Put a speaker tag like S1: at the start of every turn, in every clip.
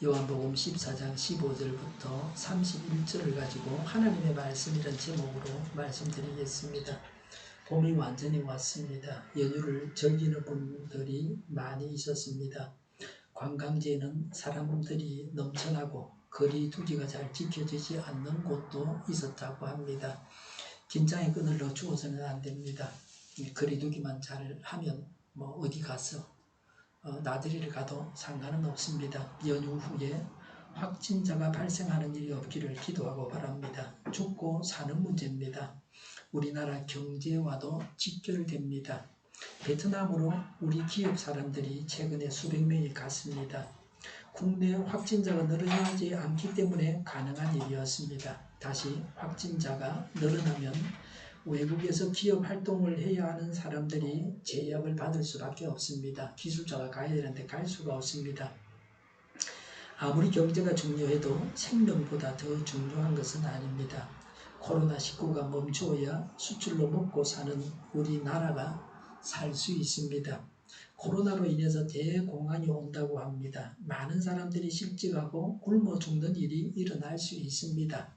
S1: 요한복음 14장 15절부터 31절을 가지고 하나님의 말씀이란 제목으로 말씀드리겠습니다. 봄이 완전히 왔습니다. 연휴를 즐기는 분들이 많이 있었습니다. 관광지에는 사람들이 넘쳐나고 거리 두기가 잘 지켜지지 않는 곳도 있었다고 합니다. 긴장의 끈을 놓치고서는 안 됩니다. 거리 두기만 잘 하면 어디 가서 나들이를 가도 상관은 없습니다. 연휴 후에 확진자가 발생하는 일이 없기를 기도하고 바랍니다. 죽고 사는 문제입니다. 우리나라 경제와도 직결됩니다. 베트남으로 우리 기업 사람들이 최근에 수백 명이 갔습니다. 국내 확진자가 늘어나지 않기 때문에 가능한 일이었습니다. 다시 확진자가 늘어나면 외국에서 기업 활동을 해야 하는 사람들이 제약을 받을 수밖에 없습니다. 기술자가 가야 되는데 갈 수가 없습니다. 아무리 경제가 중요해도 생명보다 더 중요한 것은 아닙니다. 코로나19가 멈추어야 수출로 먹고 사는 우리나라가 살 수 있습니다. 코로나로 인해서 대공황이 온다고 합니다. 많은 사람들이 실직하고 굶어 죽는 일이 일어날 수 있습니다.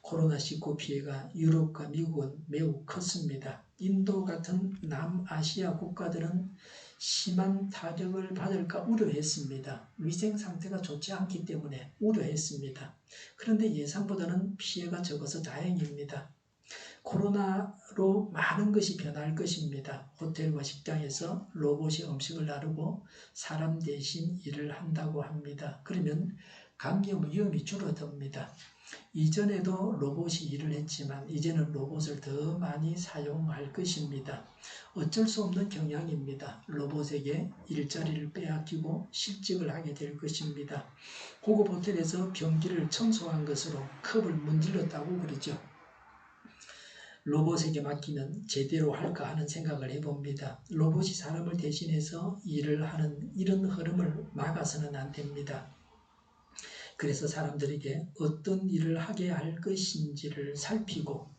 S1: 코로나19 피해가 유럽과 미국은 매우 컸습니다. 인도 같은 남아시아 국가들은 심한 타격을 받을까 우려했습니다. 위생 상태가 좋지 않기 때문에 우려했습니다. 그런데 예상보다는 피해가 적어서 다행입니다. 코로나로 많은 것이 변할 것입니다. 호텔과 식당에서 로봇이 음식을 나르고 사람 대신 일을 한다고 합니다. 그러면 감염 위험이 줄어듭니다. 이전에도 로봇이 일을 했지만 이제는 로봇을 더 많이 사용할 것입니다. 어쩔 수 없는 경향입니다. 로봇에게 일자리를 빼앗기고 실직을 하게 될 것입니다. 고급 호텔에서 변기를 청소한 것으로 컵을 문질렀다고 그러죠. 로봇에게 맡기면 제대로 할까 하는 생각을 해봅니다. 로봇이 사람을 대신해서 일을 하는 이런 흐름을 막아서는 안 됩니다. 그래서 사람들에게 어떤 일을 하게 할 것인지를 살피고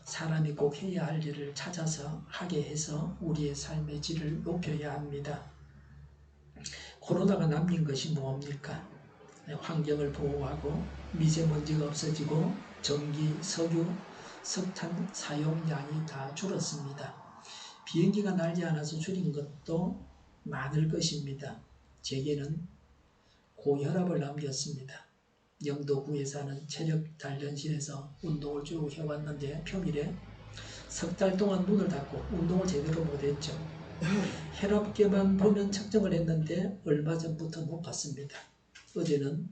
S1: 사람이 꼭 해야 할 일을 찾아서 하게 해서 우리의 삶의 질을 높여야 합니다. 코로나가 남긴 것이 뭡니까? 환경을 보호하고 미세먼지가 없어지고 전기, 석유, 석탄 사용량이 다 줄었습니다. 비행기가 날지 않아서 줄인 것도 많을 것입니다. 제게는 고혈압을 남겼습니다. 영도구에 사는 체력단련실에서 운동을 쭉 해왔는데 평일에 석 달 동안 문을 닫고 운동을 제대로 못했죠. 혈압계만 보면 측정을 했는데 얼마 전부터 높았습니다. 어제는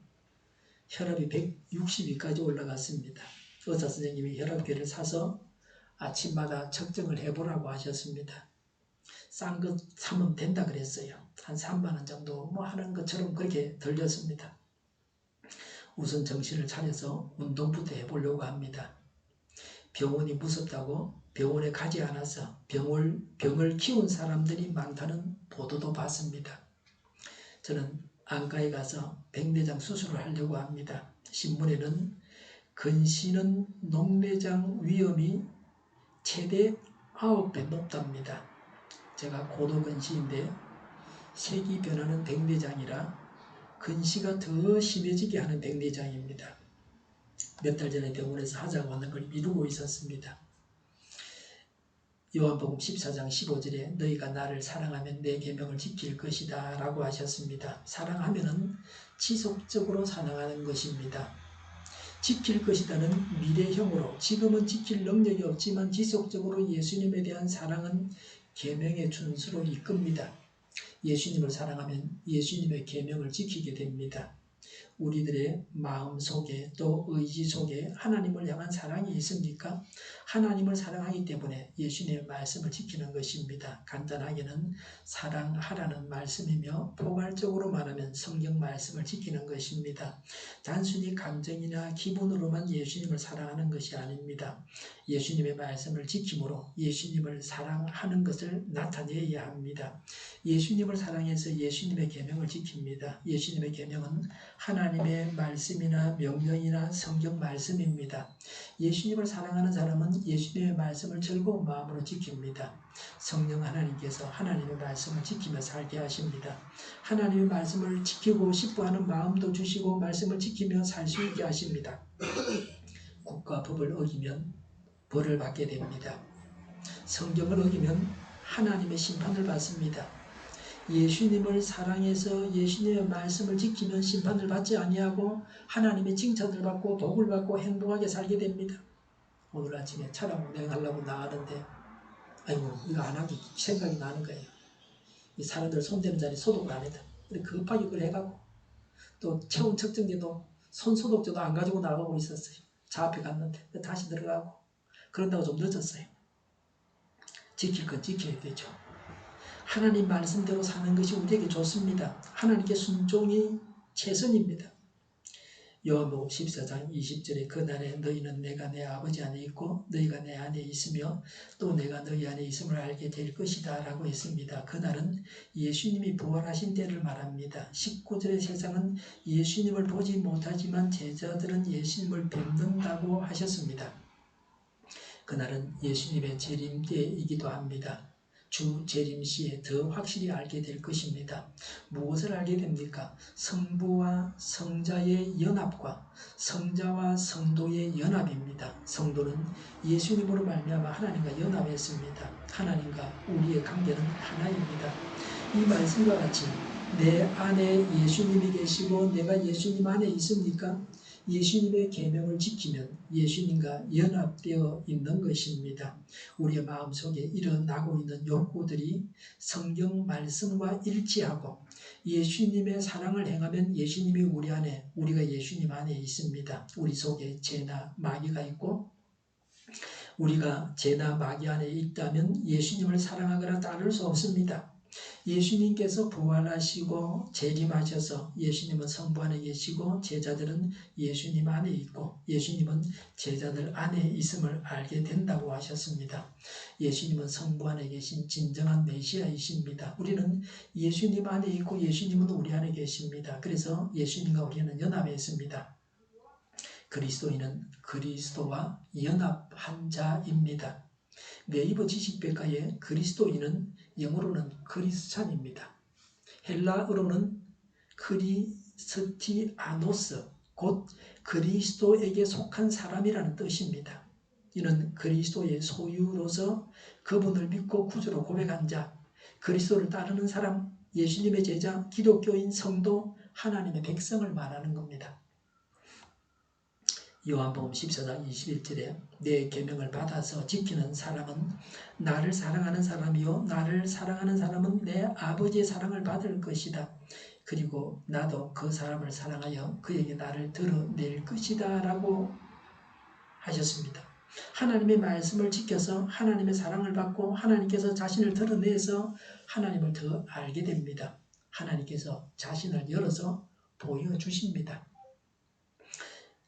S1: 혈압이 162까지 올라갔습니다. 의사 선생님이 혈압계를 사서 아침마다 측정을 해보라고 하셨습니다. 싼 것 사면 된다 그랬어요. 한 3만 원 정도 하는 것처럼 그렇게 들렸습니다. 우선 정신을 차려서 운동부터 해보려고 합니다. 병원이 무섭다고 병원에 가지 않아서 병을 키운 사람들이 많다는 보도도 봤습니다. 저는 안과에 가서 백내장 수술을 하려고 합니다. 신문에는 근시는 녹내장 위험이 최대 9배 높답니다. 제가 고도근시인데 색이 변하는 백내장이라 근시가 더 심해지게 하는 백내장입니다. 몇 달 전에 병원에서 하자고 하는 걸 미루고 있었습니다. 요한복음 14장 15절에 너희가 나를 사랑하면 내 계명을 지킬 것이다 라고 하셨습니다. 사랑하면은 지속적으로 사랑하는 것입니다. 지킬 것이다는 미래형으로 지금은 지킬 능력이 없지만 지속적으로 예수님에 대한 사랑은 계명의 준수로 이끕니다. 예수님을 사랑하면 예수님의 계명을 지키게 됩니다. 우리들의 마음 속에 또 의지 속에 하나님을 향한 사랑이 있습니까? 하나님을 사랑하기 때문에 예수님의 말씀을 지키는 것입니다. 간단하게는 사랑하라는 말씀이며 포괄적으로 말하면 성경 말씀을 지키는 것입니다. 단순히 감정이나 기분으로만 예수님을 사랑하는 것이 아닙니다. 예수님의 말씀을 지킴으로 예수님을 사랑하는 것을 나타내야 합니다. 예수님을 사랑해서 예수님의 계명을 지킵니다. 예수님의 계명은 하나님의 말씀이나 명령이나 성경 말씀입니다. 예수님을 사랑하는 사람은 예수님의 말씀을 즐거운 마음으로 지킵니다. 성령 하나님께서 하나님의 말씀을 지키며 살게 하십니다. 하나님의 말씀을 지키고 싶어하는 마음도 주시고 말씀을 지키며 살 수 있게 하십니다. 국가 법을 어기면 벌을 받게 됩니다. 성경을 어기면 하나님의 심판을 받습니다. 예수님을 사랑해서 예수님의 말씀을 지키면 심판을 받지 아니하고 하나님의 칭찬을 받고 복을 받고 행복하게 살게 됩니다. 오늘 아침에 차량 운행하려고 나가는데 아이고 이거 안 하기 생각이 나는 거예요. 이 사람들 손대는 자리 소독을 안 했다. 근데 급하게 그걸 해가고 또 체온 측정기도 손 소독제도 안 가지고 나가고 있었어요. 차 앞에 갔는데 다시 들어가고 그런다고 좀 늦었어요. 지킬 건 지켜야 되죠. 하나님 말씀대로 사는 것이 우리에게 좋습니다. 하나님께 순종이 최선입니다. 요한복음 14장 20절에 그날에 너희는 내가 내 아버지 안에 있고 너희가 내 안에 있으며 또 내가 너희 안에 있음을 알게 될 것이다 라고 했습니다. 그날은 예수님이 부활하신 때를 말합니다. 19절의 세상은 예수님을 보지 못하지만 제자들은 예수님을 뵙는다고 하셨습니다. 그날은 예수님의 재림 때이기도 합니다. 주 재림 시에 더 확실히 알게 될 것입니다. 무엇을 알게 됩니까? 성부와 성자의 연합과 성자와 성도의 연합입니다. 성도는 예수님으로 말미암아 하나님과 연합했습니다. 하나님과 우리의 관계는 하나입니다. 이 말씀과 같이 내 안에 예수님이 계시고 내가 예수님 안에 있습니까? 예수님의 계명을 지키면 예수님과 연합되어 있는 것입니다. 우리의 마음속에 일어나고 있는 욕구들이 성경 말씀과 일치하고 예수님의 사랑을 행하면 예수님이 우리 안에, 우리가 예수님 안에 있습니다. 우리 속에 죄나 마귀가 있고 우리가 죄나 마귀 안에 있다면 예수님을 사랑하거나 따를 수 없습니다. 예수님께서 부활하시고 재림하셔서 예수님은 성부 안에 계시고 제자들은 예수님 안에 있고 예수님은 제자들 안에 있음을 알게 된다고 하셨습니다. 예수님은 성부 안에 계신 진정한 메시아이십니다. 우리는 예수님 안에 있고 예수님은 우리 안에 계십니다. 그래서 예수님과 우리는 연합해 있습니다. 그리스도인은 그리스도와 연합한 자입니다. 네이버 지식백과에 그리스도인은 영어로는 크리스찬입니다. 헬라어로는 크리스티아노스, 곧 그리스도에게 속한 사람이라는 뜻입니다. 이는 그리스도의 소유로서 그분을 믿고 구주로 고백한 자, 그리스도를 따르는 사람, 예수님의 제자, 기독교인, 성도, 하나님의 백성을 말하는 겁니다. 요한복음 14장 21절에 내 계명을 받아서 지키는 사람은 나를 사랑하는 사람이요 나를 사랑하는 사람은 내 아버지의 사랑을 받을 것이다. 그리고 나도 그 사람을 사랑하여 그에게 나를 드러낼 것이다 라고 하셨습니다. 하나님의 말씀을 지켜서 하나님의 사랑을 받고 하나님께서 자신을 드러내서 하나님을 더 알게 됩니다. 하나님께서 자신을 열어서 보여주십니다.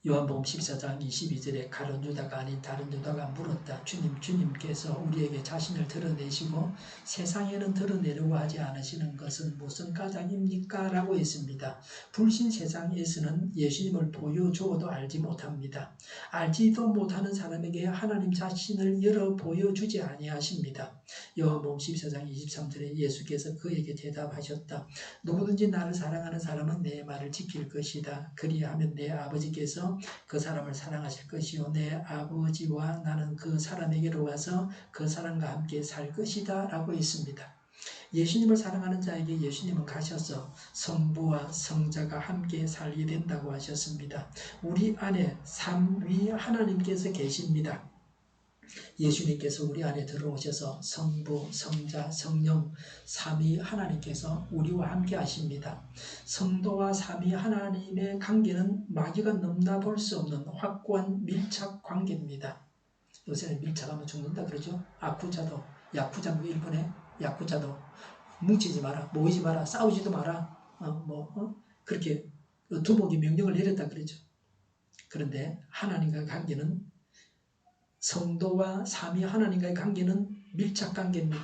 S1: 요한복음 14장 22절에 가룟 유다가 아닌 다른 유다가 물었다. 주님께서 우리에게 자신을 드러내시고 세상에는 드러내려고 하지 않으시는 것은 무슨 까닭입니까? 라고 했습니다. 불신 세상에서는 예수님을 보여주어도 알지 못합니다. 알지도 못하는 사람에게 하나님 자신을 열어 보여주지 아니하십니다. 요한복음 14장 23절에 예수께서 그에게 대답하셨다. 누구든지 나를 사랑하는 사람은 내 말을 지킬 것이다. 그리하면 내 아버지께서 그 사람을 사랑하실 것이요 내 아버지와 나는 그 사람에게로 가서 그 사람과 함께 살 것이다 라고 했습니다. 예수님을 사랑하는 자에게 예수님은 가셔서 성부와 성자가 함께 살게 된다고 하셨습니다. 우리 안에 삼위 하나님께서 계십니다. 예수님께서 우리 안에 들어오셔서 성부, 성자, 성령, 삼위 하나님께서 우리와 함께 하십니다. 성도와 삼위 하나님의 관계는 마귀가 넘나볼 수 없는 확고한 밀착 관계입니다. 요새는 밀착하면 죽는다 그러죠. 아쿠자도, 야쿠자 일본에 야쿠자도 뭉치지 마라, 모이지 마라, 싸우지도 마라, 그렇게 두목이 명령을 내렸다 그러죠. 그런데 하나님과의 관계는 성도와 삼위 하나님과의 관계는 밀착 관계입니다.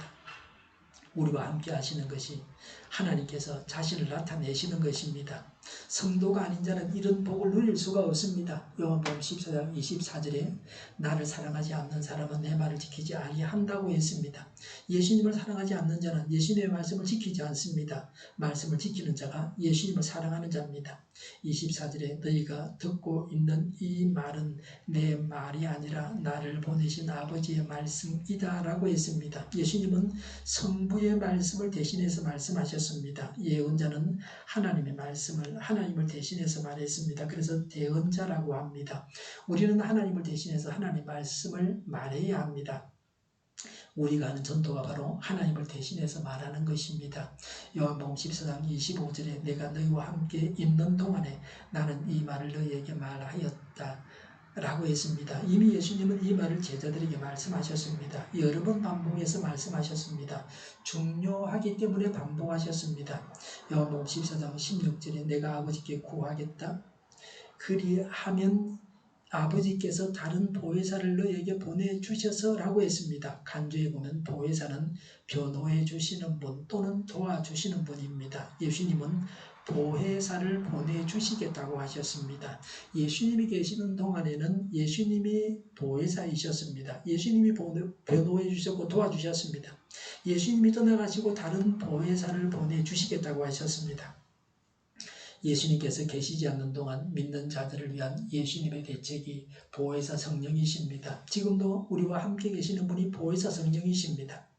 S1: 우리와 함께 하시는 것이 하나님께서 자신을 나타내시는 것입니다. 성도가 아닌 자는 이런 복을 누릴 수가 없습니다. 요한복음 14장 24절에 나를 사랑하지 않는 사람은 내 말을 지키지 아니한다고 했습니다. 예수님을 사랑하지 않는 자는 예수님의 말씀을 지키지 않습니다. 말씀을 지키는 자가 예수님을 사랑하는 자입니다. 24절에 너희가 듣고 있는 이 말은 내 말이 아니라 나를 보내신 아버지의 말씀이다 라고 했습니다. 예수님은 성부의 말씀을 대신해서 말씀하셨습니다. 예언자는 하나님을 대신해서 말했습니다. 그래서 대언자라고 합니다. 우리는 하나님을 대신해서 하나님의 말씀을 말해야 합니다. 우리가 하는 전도가 바로 하나님을 대신해서 말하는 것입니다. 요한복음 14장 25절에 내가 너희와 함께 있는 동안에 나는 이 말을 너희에게 말하였다 라고 했습니다. 이미 예수님은 이 말을 제자들에게 말씀하셨습니다. 여러 번 반복해서 말씀하셨습니다. 중요하기 때문에 반복하셨습니다. 요한복음 14장 16절에 내가 아버지께 구하겠다. 그리하면 아버지께서 다른 보혜사를 너에게 보내주셔서 라고 했습니다. 간주에 보면 보혜사는 변호해 주시는 분 또는 도와주시는 분입니다. 예수님은 보혜사를 보내주시겠다고 하셨습니다. 예수님이 계시는 동안에는 예수님이 보혜사이셨습니다. 예수님이 변호해 주셨고 도와주셨습니다. 예수님이 떠나가시고 다른 보혜사를 보내주시겠다고 하셨습니다. 예수님께서 계시지 않는 동안 믿는 자들을 위한 예수님의 대책이 보혜사 성령이십니다. 지금도 우리와 함께 계시는 분이 보혜사 성령이십니다.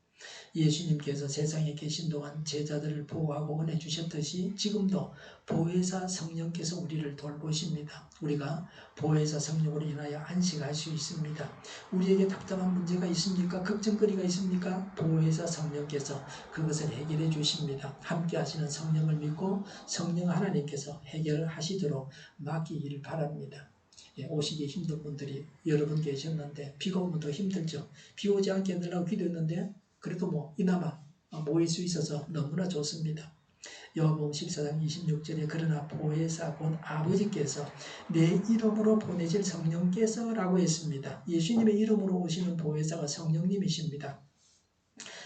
S1: 예수님께서 세상에 계신 동안 제자들을 보호하고 은혜 주셨듯이 지금도 보혜사 성령께서 우리를 돌보십니다. 우리가 보혜사 성령으로 인하여 안식할 수 있습니다. 우리에게 답답한 문제가 있습니까? 걱정거리가 있습니까? 보혜사 성령께서 그것을 해결해 주십니다. 함께 하시는 성령을 믿고 성령 하나님께서 해결하시도록 맡기기를 바랍니다. 오시기 힘든 분들이 여러 분 계셨는데 비가 오면 더 힘들죠. 비 오지 않게 해달라고 기도했는데 그래도 이나마 모일 수 있어서 너무나 좋습니다. 요한복음 14장 26절에 그러나 보혜사 곧 아버지께서 내 이름으로 보내실 성령께서 라고 했습니다. 예수님의 이름으로 오시는 보혜사가 성령님이십니다.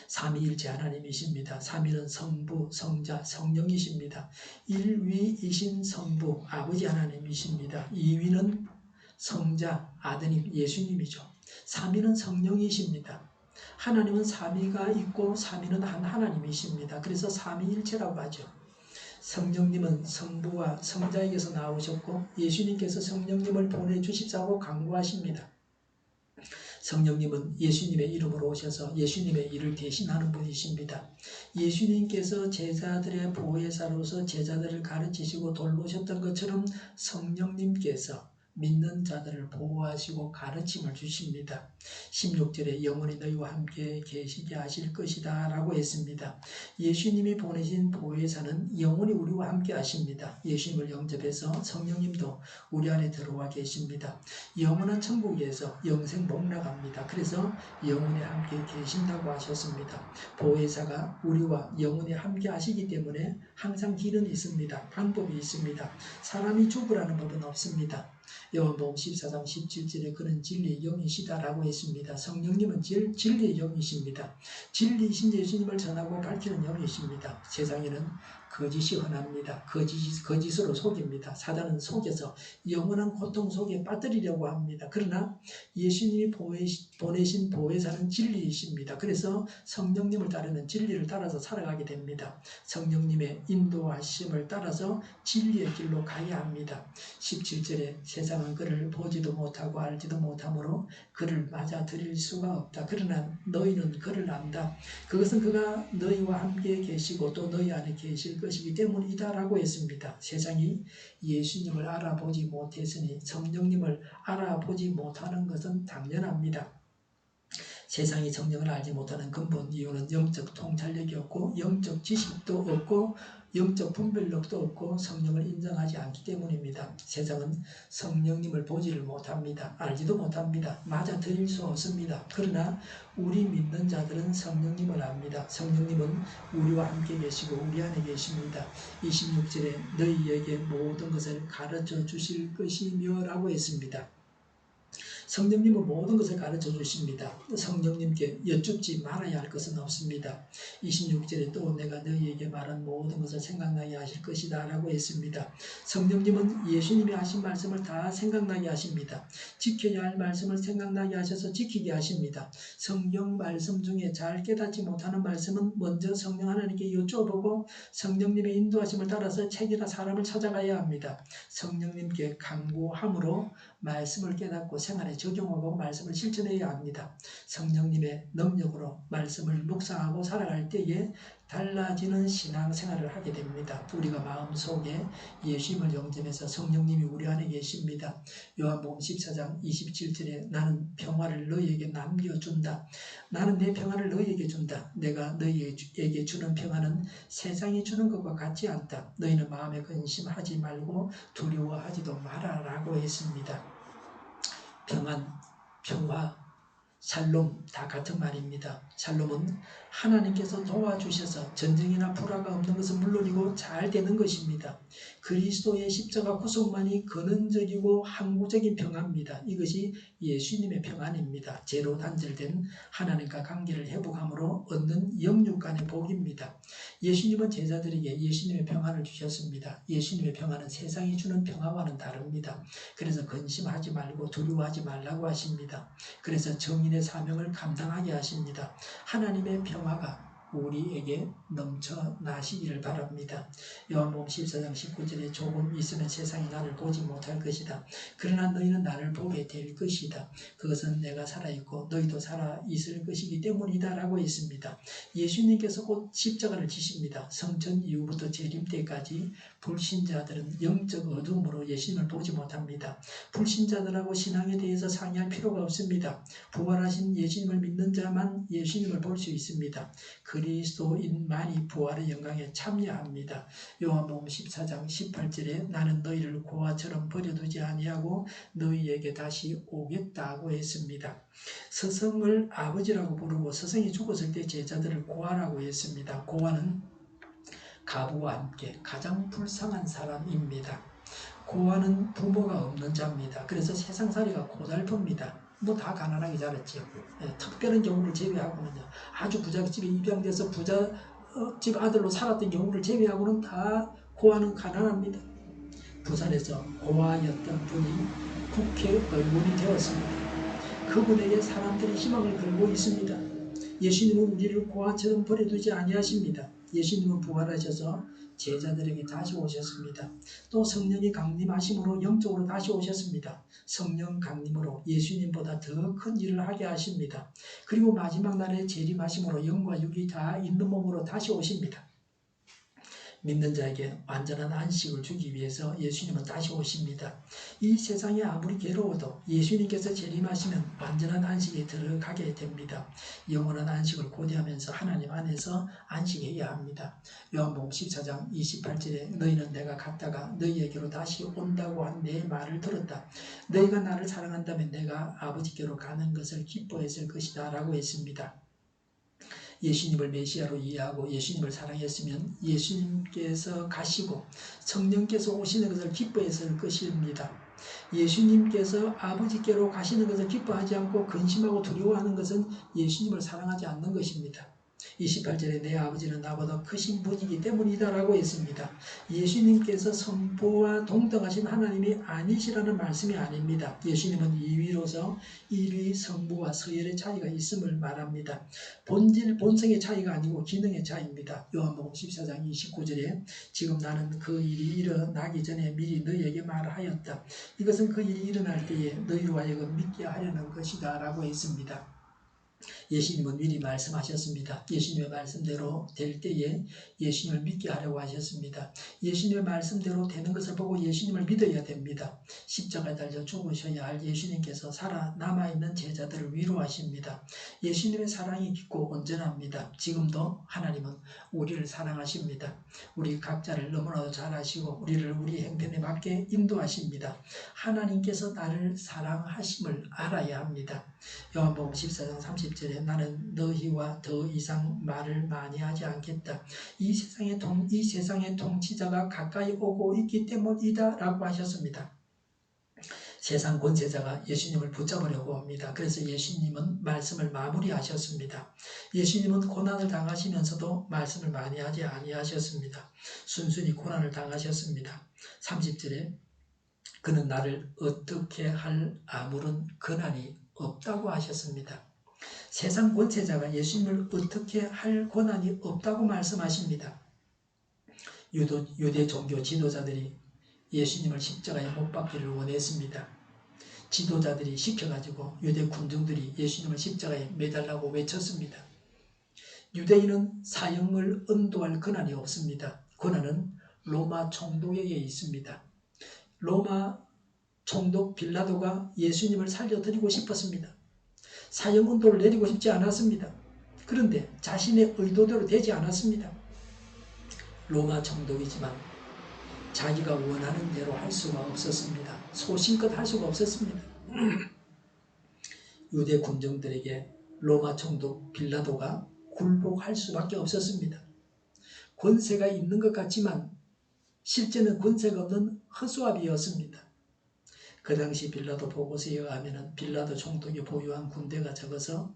S1: 삼위일체 하나님이십니다. 삼위는 성부, 성자, 성령이십니다. 1위이신 성부, 아버지 하나님이십니다. 2위는 성자, 아드님, 예수님이죠. 3위는 성령이십니다. 하나님은 삼위가 있고 삼위는 한 하나님이십니다. 그래서 삼위일체라고 하죠. 성령님은 성부와 성자에게서 나오셨고 예수님께서 성령님을 보내주십사고 간구하십니다. 성령님은 예수님의 이름으로 오셔서 예수님의 일을 대신하는 분이십니다. 예수님께서 제자들의 보혜사로서 제자들을 가르치시고 돌보셨던 것처럼 성령님께서 믿는 자들을 보호하시고 가르침을 주십니다. 16절에 영원히 너희와 함께 계시게 하실 것이다 라고 했습니다. 예수님이 보내신 보혜사는 영원히 우리와 함께 하십니다. 예수님을 영접해서 성령님도 우리 안에 들어와 계십니다. 영원한 천국에서 영생 복락합니다. 그래서 영원히 함께 계신다고 하셨습니다. 보혜사가 우리와 영원히 함께 하시기 때문에 항상 길은 있습니다. 방법이 있습니다. 사람이 죽으라는 법은 없습니다. 요한복음 14장 17절에 그는 진리의 영이시다 라고 했습니다. 성령님은 진리의 영이십니다. 진리이신 예수님을 전하고 밝히는 영이십니다. 세상에는 거짓이 흔합니다. 거짓으로 속입니다. 사단은 속여서 영원한 고통 속에 빠뜨리려고 합니다. 그러나 예수님이 보내신 보혜사는 진리이십니다. 그래서 성령님을 따르면 진리를 따라서 살아가게 됩니다. 성령님의 인도하심을 따라서 진리의 길로 가야 합니다. 17절에 세상은 그를 보지도 못하고 알지도 못하므로 그를 맞아들일 수가 없다. 그러나 너희는 그를 안다. 그것은 그가 너희와 함께 계시고 또 너희 안에 계실 것이기 때문이다 라고 했습니다. 세상이 예수님을 알아보지 못했으니 성령님을 알아보지 못하는 것은 당연합니다. 세상이 성령을 알지 못하는 근본 이유는 영적 통찰력이 없고 영적 지식도 없고 영적 분별력도 없고 성령을 인정하지 않기 때문입니다. 세상은 성령님을 보지를 못합니다. 알지도 못합니다. 맞아들일 수 없습니다. 그러나 우리 믿는 자들은 성령님을 압니다. 성령님은 우리와 함께 계시고 우리 안에 계십니다. 26절에 너희에게 모든 것을 가르쳐 주실 것이며 라고 했습니다. 성령님은 모든 것을 가르쳐 주십니다. 성령님께 여쭙지 말아야 할 것은 없습니다. 26절에 또 내가 너희에게 말한 모든 것을 생각나게 하실 것이다 라고 했습니다. 성령님은 예수님이 하신 말씀을 다 생각나게 하십니다. 지켜야 할 말씀을 생각나게 하셔서 지키게 하십니다. 성경 말씀 중에 잘 깨닫지 못하는 말씀은 먼저 성령 하나님께 여쭤보고 성령님의 인도하심을 따라서 책이나 사람을 찾아가야 합니다. 성령님께 간구함으로 말씀을 깨닫고 생활에 적용하고 말씀을 실천해야 합니다. 성령님의 능력으로 말씀을 묵상하고 살아갈 때에 달라지는 신앙생활을 하게 됩니다. 우리가 마음속에 예수님을 영접해서 성령님이 우리 안에 계십니다. 요한복음 14장 27절에 나는 평화를 너희에게 남겨준다. 나는 내 평화를 너희에게 준다. 내가 너희에게 주는 평화는 세상이 주는 것과 같지 않다. 너희는 마음에 근심하지 말고 두려워하지도 마라 라고 했습니다. 평안, 평화, 샬롬 다 같은 말입니다. 샬롬은 하나님께서 도와주셔서 전쟁이나 불화가 없는 것은 물론이고 잘 되는 것입니다. 그리스도의 십자가 구속만이 근원적이고 항구적인 평화입니다. 이것이 예수님의 평안입니다. 죄로 단절된 하나님과 관계를 회복함으로 얻는 영육 간의 복입니다. 예수님은 제자들에게 예수님의 평안을 주셨습니다. 예수님의 평안은 세상이 주는 평화와는 다릅니다. 그래서 근심하지 말고 두려워하지 말라고 하십니다. 그래서 정인의 사명을 감당하게 하십니다. 하나님의 평화가 우리에게 넘쳐나시기를 바랍니다. 요한복음 14장 19절에 조금 있으면 세상이 나를 보지 못할 것이다. 그러나 너희는 나를 보게 될 것이다. 그것은 내가 살아있고 너희도 살아있을 것이기 때문이다 라고 했습니다. 예수님께서 곧 십자가를 지십니다. 성천 이후부터 재림 때까지 불신자들은 영적 어둠으로 예수님을 보지 못합니다. 불신자들하고 신앙에 대해서 상의할 필요가 없습니다. 부활하신 예수님을 믿는 자만 예수님을 볼 수 있습니다. 그리스도인만이 부활의 영광에 참여합니다. 요한복음 14장 18절에 나는 너희를 고아처럼 버려두지 아니하고 너희에게 다시 오겠다고 했습니다. 스승을 아버지라고 부르고 스승이 죽었을 때 제자들을 고아라고 했습니다. 고아는 가부와 함께 가장 불쌍한 사람입니다. 고아는 부모가 없는 자입니다. 그래서 세상살이가 고달픕니다. 뭐 다 가난하게 자랐죠. 특별한 경우를 제외하고는요. 아주 부잣집에 입양돼서 부잣집 아들로 살았던 경우를 제외하고는 다 고아는 가난합니다. 부산에서 고아였던 분이 국회의원이 되었습니다. 그분에게 사람들이 희망을 걸고 있습니다. 예수님은 우리를 고아처럼 버려두지 아니하십니다. 예수님은 부활하셔서 제자들에게 다시 오셨습니다. 또 성령이 강림하심으로 영적으로 다시 오셨습니다. 성령 강림으로 예수님보다 더 큰 일을 하게 하십니다. 그리고 마지막 날에 재림하심으로 영과 육이 다 있는 몸으로 다시 오십니다. 믿는 자에게 완전한 안식을 주기 위해서 예수님은 다시 오십니다. 이 세상이 아무리 괴로워도 예수님께서 재림하시면 완전한 안식에 들어가게 됩니다. 영원한 안식을 고대하면서 하나님 안에서 안식해야 합니다. 요한복음 14장 28절에 너희는 내가 갔다가 너희에게로 다시 온다고 한 내 말을 들었다. 너희가 나를 사랑한다면 내가 아버지께로 가는 것을 기뻐했을 것이다 라고 했습니다. 예수님을 메시아로 이해하고 예수님을 사랑했으면 예수님께서 가시고 성령께서 오시는 것을 기뻐했을 것입니다. 예수님께서 아버지께로 가시는 것을 기뻐하지 않고 근심하고 두려워하는 것은 예수님을 사랑하지 않는 것입니다. 28절에 내 아버지는 나보다 크신 분이기 때문이다 라고 했습니다. 예수님께서 성부와 동등하신 하나님이 아니시라는 말씀이 아닙니다. 예수님은 2위로서 1위 성부와 서열의 차이가 있음을 말합니다. 본질, 본성의 차이가 아니고 기능의 차이입니다. 요한복음 14장 29절에 지금 나는 그 일이 일어나기 전에 미리 너희에게 말하였다. 이것은 그 일이 일어날 때에 너희로 하여금 믿게 하려는 것이다 라고 했습니다. 예수님은 미리 말씀하셨습니다. 예수님의 말씀대로 될 때에 예수님을 믿게 하려고 하셨습니다. 예수님의 말씀대로 되는 것을 보고 예수님을 믿어야 됩니다. 십자가에 달려 죽으셔야 할 예수님께서 살아남아있는 제자들을 위로하십니다. 예수님의 사랑이 깊고 온전합니다. 지금도 하나님은 우리를 사랑하십니다. 우리 각자를 너무나도 잘 아시고 우리를 우리 행편에 맞게 인도하십니다. 하나님께서 나를 사랑하심을 알아야 합니다. 요한복음 14장 30절에 나는 너희와 더 이상 말을 많이 하지 않겠다. 이 세상의 통치자가 가까이 오고 있기 때문이다 라고 하셨습니다. 세상 권세자가 예수님을 붙잡으려고 합니다. 그래서 예수님은 말씀을 마무리하셨습니다. 예수님은 고난을 당하시면서도 말씀을 많이 하지 아니하셨습니다. 순순히 고난을 당하셨습니다. 30절에 그는 나를 어떻게 할 아무런 권한이 없다고 하셨습니다. 세상 권세자가 예수님을 어떻게 할 권한이 없다고 말씀하십니다. 유대 종교 지도자들이 예수님을 십자가에 못 박기를 원했습니다. 지도자들이 시켜가지고 유대 군중들이 예수님을 십자가에 매달라고 외쳤습니다. 유대인은 사형을 언도할 권한이 없습니다. 권한은 로마 총독에게 있습니다. 로마 총독 빌라도가 예수님을 살려드리고 싶었습니다. 사형 언도를 내리고 싶지 않았습니다. 그런데 자신의 의도대로 되지 않았습니다. 로마 총독이지만 자기가 원하는 대로 할 수가 없었습니다. 소신껏 할 수가 없었습니다. 유대 군정들에게 로마 총독 빌라도가 굴복할 수밖에 없었습니다. 권세가 있는 것 같지만 실제는 권세가 없는 허수아비였습니다. 그 당시 빌라도 보고서에 의하면 빌라도 총독이 보유한 군대가 적어서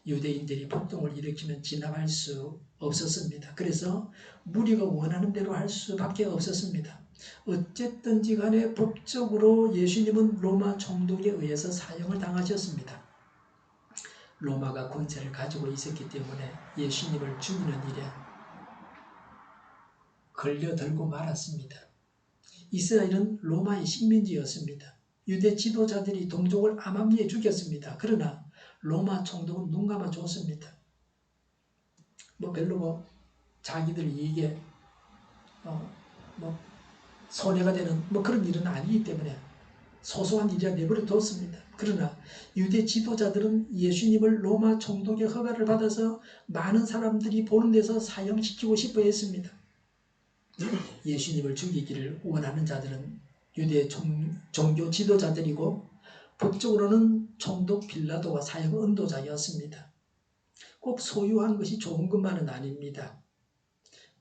S1: 유대인들이 폭동을 일으키면 진압할 수 없었습니다. 그래서 무리가 원하는 대로 할 수밖에 없었습니다. 어쨌든지 간에 법적으로 예수님은 로마 총독에 의해서 사형을 당하셨습니다. 로마가 권세를 가지고 있었기 때문에 예수님을 죽이는 일에 걸려들고 말았습니다. 이스라엘은 로마의 식민지였습니다. 유대 지도자들이 동족을 암암리에 죽였습니다. 그러나 로마 총독은 눈 감아 줬습니다. 별로 자기들 이익에 손해가 되는 그런 일은 아니기 때문에 소소한 일이라 내버려 뒀습니다. 그러나 유대 지도자들은 예수님을 로마 총독의 허가를 받아서 많은 사람들이 보는 데서 사형시키고 싶어 했습니다. 예수님을 죽이기를 원하는 자들은 유대 종교 지도자들이고 법적으로는 총독 빌라도와 사형 언도자였습니다. 꼭 소유한 것이 좋은 것만은 아닙니다.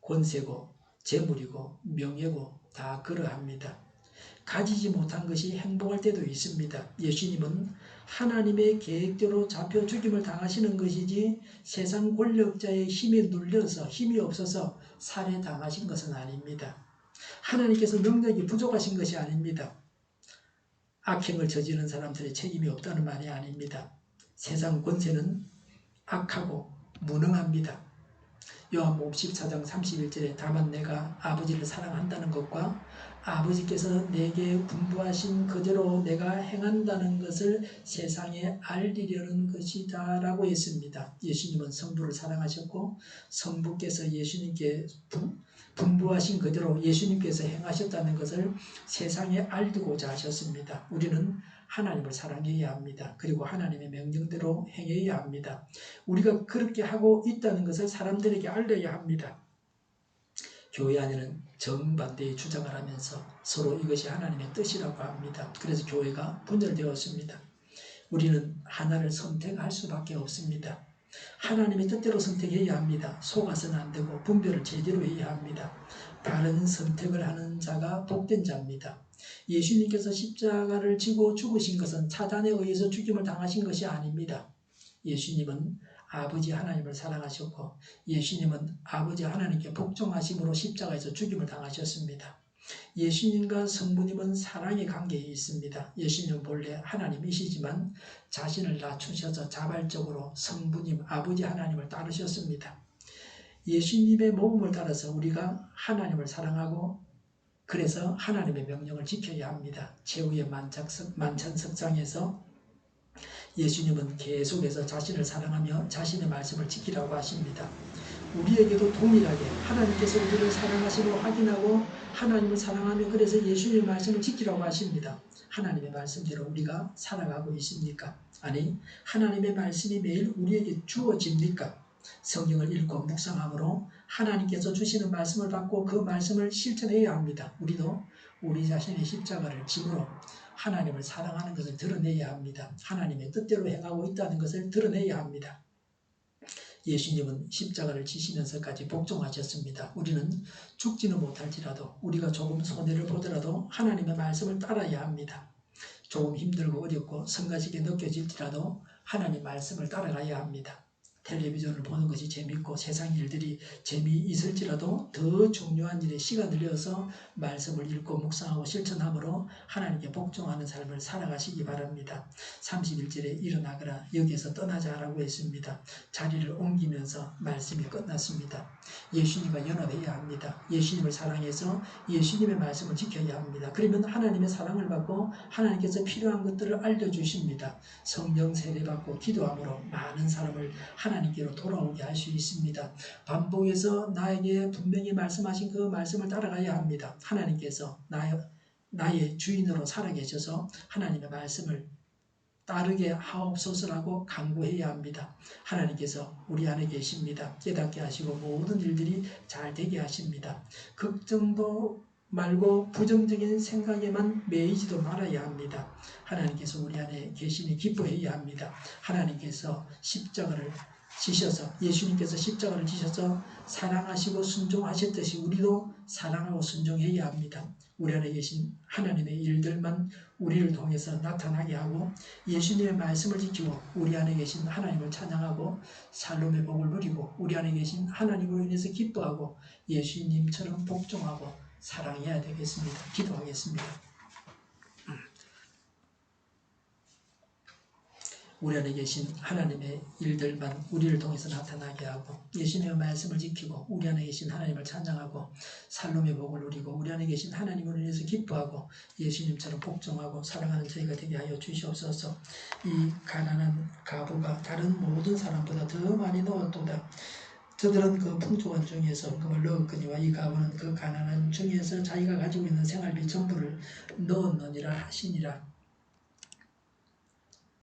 S1: 권세고 재물이고 명예고 다 그러합니다. 가지지 못한 것이 행복할 때도 있습니다. 예수님은 하나님의 계획대로 잡혀 죽임을 당하시는 것이지 세상 권력자의 힘에 눌려서 힘이 없어서 살해당하신 것은 아닙니다. 하나님께서 능력이 부족하신 것이 아닙니다. 악행을 저지르는 사람들의 책임이 없다는 말이 아닙니다. 세상 권세는 악하고 무능합니다. 요한복음 14장 31절에 다만 내가 아버지를 사랑한다는 것과 아버지께서 내게 분부하신 그대로 내가 행한다는 것을 세상에 알리려는 것이다 라고 했습니다. 예수님은 성부를 사랑하셨고 성부께서 예수님께 분부하신 그대로 예수님께서 행하셨다는 것을 세상에 알리고자 하셨습니다. 우리는 하나님을 사랑해야 합니다. 그리고 하나님의 명령대로 행해야 합니다. 우리가 그렇게 하고 있다는 것을 사람들에게 알려야 합니다. 교회 안에는 정반대의 주장을 하면서 서로 이것이 하나님의 뜻이라고 합니다. 그래서 교회가 분열되었습니다. 우리는 하나를 선택할 수밖에 없습니다. 하나님의 뜻대로 선택해야 합니다. 속아서는 안 되고 분별을 제대로 해야 합니다. 바른 선택을 하는 자가 복된 자입니다. 예수님께서 십자가를 지고 죽으신 것은 사단에 의해서 죽임을 당하신 것이 아닙니다. 예수님은 아버지 하나님을 사랑하셨고 예수님은 아버지 하나님께 복종하심으로 십자가에서 죽임을 당하셨습니다. 예수님과 성부님은 사랑의 관계에 있습니다. 예수님은 본래 하나님이시지만 자신을 낮추셔서 자발적으로 성부님, 아버지 하나님을 따르셨습니다. 예수님의 모범을 따라서 우리가 하나님을 사랑하고 그래서 하나님의 명령을 지켜야 합니다. 최후의 만찬석상에서 예수님은 계속해서 자신을 사랑하며 자신의 말씀을 지키라고 하십니다. 우리에게도 동일하게 하나님께서 우리를 사랑하심을 확인하고 하나님을 사랑하며 그래서 예수님의 말씀을 지키라고 하십니다. 하나님의 말씀대로 우리가 살아가고 있습니까? 아니, 하나님의 말씀이 매일 우리에게 주어집니까? 성경을 읽고 묵상함으로 하나님께서 주시는 말씀을 받고 그 말씀을 실천해야 합니다. 우리도 우리 자신의 십자가를 짐으로 하나님을 사랑하는 것을 드러내야 합니다. 하나님의 뜻대로 행하고 있다는 것을 드러내야 합니다. 예수님은 십자가를 지시면서까지 복종하셨습니다. 우리는 죽지는 못할지라도 우리가 조금 손해를 보더라도 하나님의 말씀을 따라야 합니다. 조금 힘들고 어렵고 성가시게 느껴질지라도 하나님 말씀을 따라가야 합니다. 텔레비전을 보는 것이 재밌고 세상 일들이 재미있을지라도 더 중요한 일에 시간을 내어서 말씀을 읽고 묵상하고 실천함으로 하나님께 복종하는 삶을 살아가시기 바랍니다. 31절에 일어나거라 여기에서 떠나자라고 했습니다. 자리를 옮기면서 말씀이 끝났습니다. 예수님과 연합해야 합니다. 예수님을 사랑해서 예수님의 말씀을 지켜야 합니다. 그러면 하나님의 사랑을 받고 하나님께서 필요한 것들을 알려주십니다. 성령 세례받고 기도함으로 많은 사람을 하나님께로 돌아오게 할 수 있습니다. 반복해서 나에게 분명히 말씀하신 그 말씀을 따라가야 합니다. 하나님께서 나의 주인으로 살아계셔서 하나님의 말씀을 따르게 하옵소서라고 간구해야 합니다. 하나님께서 우리 안에 계십니다. 깨닫게 하시고 모든 일들이 잘 되게 하십니다. 걱정도 말고 부정적인 생각에만 매이지도 말아야 합니다. 하나님께서 우리 안에 계시니 기뻐해야 합니다. 하나님께서 십자가를 지셔서 예수님께서 십자가를 지셔서 사랑하시고 순종하셨듯이 우리도 사랑하고 순종해야 합니다. 우리 안에 계신 하나님의 일들만 우리를 통해서 나타나게 하고 예수님의 말씀을 지키고 우리 안에 계신 하나님을 찬양하고 살롬의 복을 누리고 우리 안에 계신 하나님으로 인해서 기뻐하고 예수님처럼 복종하고 사랑해야 되겠습니다. 기도하겠습니다. 우리 안에 계신 하나님의 일들만 우리를 통해서 나타나게 하고 예수님의 말씀을 지키고 우리 안에 계신 하나님을 찬양하고 살롬의 복을 누리고 우리 안에 계신 하나님으로 인해서 기뻐하고 예수님처럼 복종하고 사랑하는 저희가 되게 하여 주시옵소서. 이 가난한 과부가 다른 모든 사람보다 더 많이 넣었도다. 저들은 그 풍족한 중에서 금을 넣었거니와 이 과부는 그 가난한 중에서 자기가 가지고 있는 생활비 전부를 넣었느니라 하시니라.